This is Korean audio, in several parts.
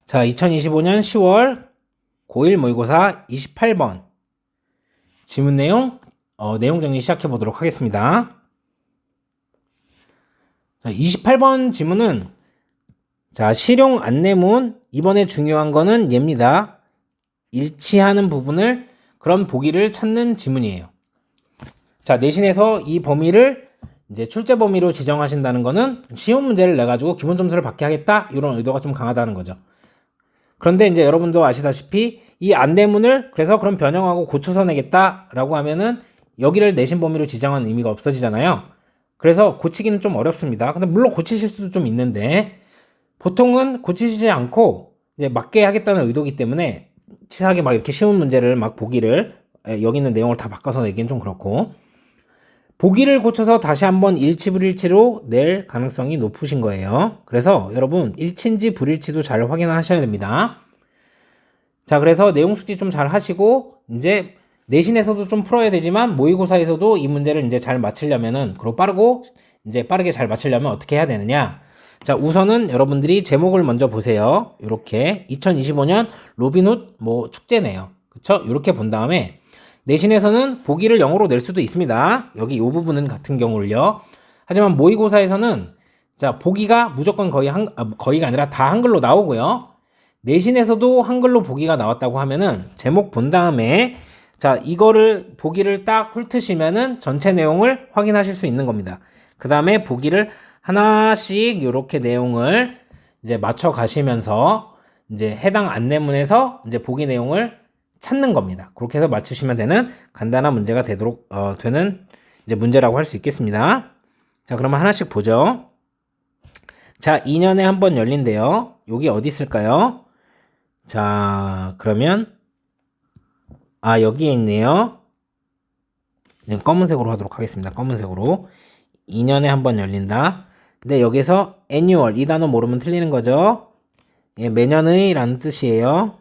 자, 2025년 10월 고1 모의고사 28번 지문 내용, 내용 정리 시작해 보도록 하겠습니다. 자, 28번 지문은 자, 실용 안내문, 이번에 중요한 거는 얘입니다. 일치하는 부분을, 그런 보기를 찾는 지문이에요. 자, 내신에서 이 범위를 이제 출제 범위로 지정하신다는 거는 쉬운 문제를 내가지고 기본 점수를 받게 하겠다, 이런 의도가 좀 강하다는 거죠. 그런데 이제 여러분도 아시다시피 이 안내문을 그래서 그럼 변형하고 고쳐서 내겠다라고 하면은 여기를 내신 범위로 지정한 의미가 없어지잖아요. 그래서 고치기는 좀 어렵습니다. 근데 물론 고치실 수도 좀 있는데 보통은 고치시지 않고 이제 맞게 하겠다는 의도이기 때문에 치사하게 막 이렇게 쉬운 문제를 막 보기를 여기 있는 내용을 다 바꿔서 내기는 좀 그렇고, 보기를 고쳐서 다시 한번 일치 불일치로 낼 가능성이 높으신 거예요. 그래서 여러분 일치인지 불일치도 잘 확인하셔야 됩니다. 자, 그래서 내용 숙지 좀 잘 하시고 이제 내신에서도 좀 풀어야 되지만 모의고사에서도 이 문제를 이제 잘 맞추려면은, 그리고 빠르게 잘 맞추려면 어떻게 해야 되느냐? 자, 우선은 여러분들이 제목을 먼저 보세요. 이렇게 2025년 로빈훗 뭐 축제네요. 그쵸? 이렇게 본 다음에 내신에서는 보기를 영어로 낼 수도 있습니다. 여기 이 부분은 같은 경우를요. 하지만 모의고사에서는 자, 보기가 무조건 거의가 아니라 다 한글로 나오고요. 내신에서도 한글로 보기가 나왔다고 하면은 제목 본 다음에 자, 이거를 보기를 딱 훑으시면은 전체 내용을 확인하실 수 있는 겁니다. 그 다음에 보기를 하나씩 이렇게 내용을 이제 맞춰 가시면서 이제 해당 안내문에서 이제 보기 내용을 찾는 겁니다. 그렇게 해서 맞추시면 되는 간단한 문제가 되는 이제 문제라고 할 수 있겠습니다. 자, 그러면 하나씩 보죠. 자, 2년에 한 번 열린대요. 여기 어디 있을까요? 자, 그러면 여기에 있네요. 검은색으로 하도록 하겠습니다. 검은색으로. 2년에 한 번 열린다. 근데 여기서 annual, 이 단어 모르면 틀리는 거죠. 예, 매년의 라는 뜻이에요.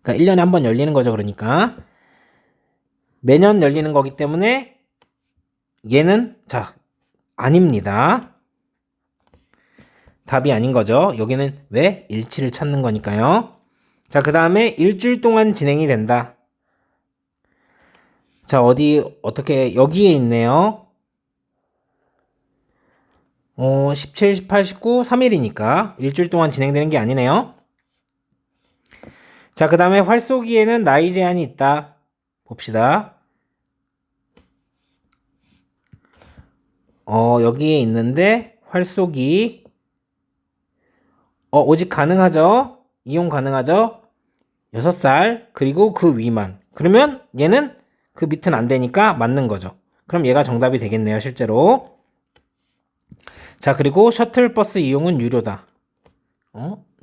그러니까 1년에 한 번 열리는 거죠. 그러니까 매년 열리는 거기 때문에 얘는 자, 아닙니다. 답이 아닌 거죠. 여기는 왜? 일치를 찾는 거니까요. 자, 그 다음에 일주일 동안 진행이 된다. 자, 어떻게, 여기에 있네요. 17, 18, 19, 3일이니까 일주일 동안 진행되는 게 아니네요. 자, 그 다음에 활쏘기에는 나이 제한이 있다. 봅시다. 여기에 있는데 활쏘기 오직 가능하죠. 이용 가능하죠. 6살 그리고 그 위만. 그러면 얘는 그 밑은 안 되니까 맞는 거죠. 그럼 얘가 정답이 되겠네요, 실제로. 자, 그리고 셔틀버스 이용은 유료다.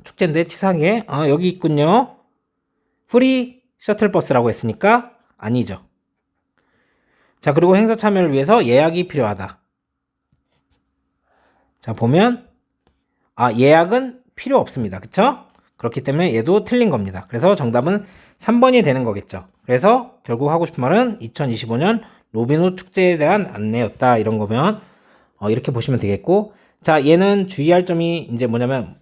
축제인데 치사하게. 여기 있군요. 프리 셔틀버스라고 했으니까 아니죠. 자, 그리고 행사 참여를 위해서 예약이 필요하다. 자, 보면 예약은 필요 없습니다. 그쵸? 그렇기 때문에 얘도 틀린 겁니다. 그래서 정답은 3번이 되는 거겠죠. 그래서 결국 하고 싶은 말은 2025년 로빈훗 축제에 대한 안내였다. 이런 거면 이렇게 보시면 되겠고, 자, 얘는 주의할 점이 이제 뭐냐면,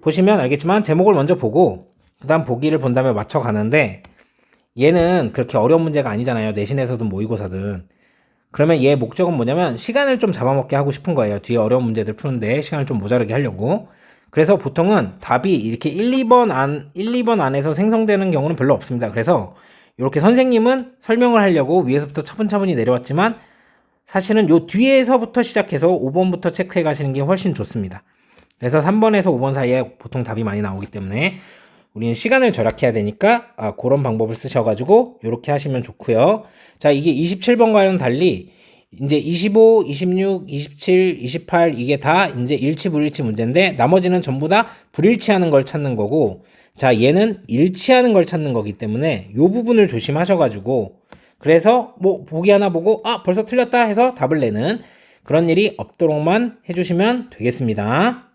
보시면 알겠지만 제목을 먼저 보고 그 다음 보기를 본 다음에 맞춰 가는데, 얘는 그렇게 어려운 문제가 아니잖아요. 내신에서든 모의고사든. 그러면 얘 목적은 뭐냐면 시간을 좀 잡아먹게 하고 싶은 거예요. 뒤에 어려운 문제들 푸는데 시간을 좀 모자르게 하려고. 그래서 보통은 답이 이렇게 1, 2번 안에서 생성되는 경우는 별로 없습니다. 그래서 이렇게 선생님은 설명을 하려고 위에서부터 차분차분히 내려왔지만 사실은 요 뒤에서부터 시작해서 5번부터 체크해 가시는 게 훨씬 좋습니다. 그래서 3번에서 5번 사이에 보통 답이 많이 나오기 때문에 우리는 시간을 절약해야 되니까 그런 방법을 쓰셔가지고 이렇게 하시면 좋고요. 자, 이게 27번과는 달리 이제 25, 26, 27, 28 이게 다 이제 일치 불일치 문제인데 나머지는 전부 다 불일치하는 걸 찾는 거고, 자, 얘는 일치하는 걸 찾는 거기 때문에 이 부분을 조심하셔가지고, 그래서 뭐 보기 하나 보고 벌써 틀렸다 해서 답을 내는 그런 일이 없도록만 해주시면 되겠습니다.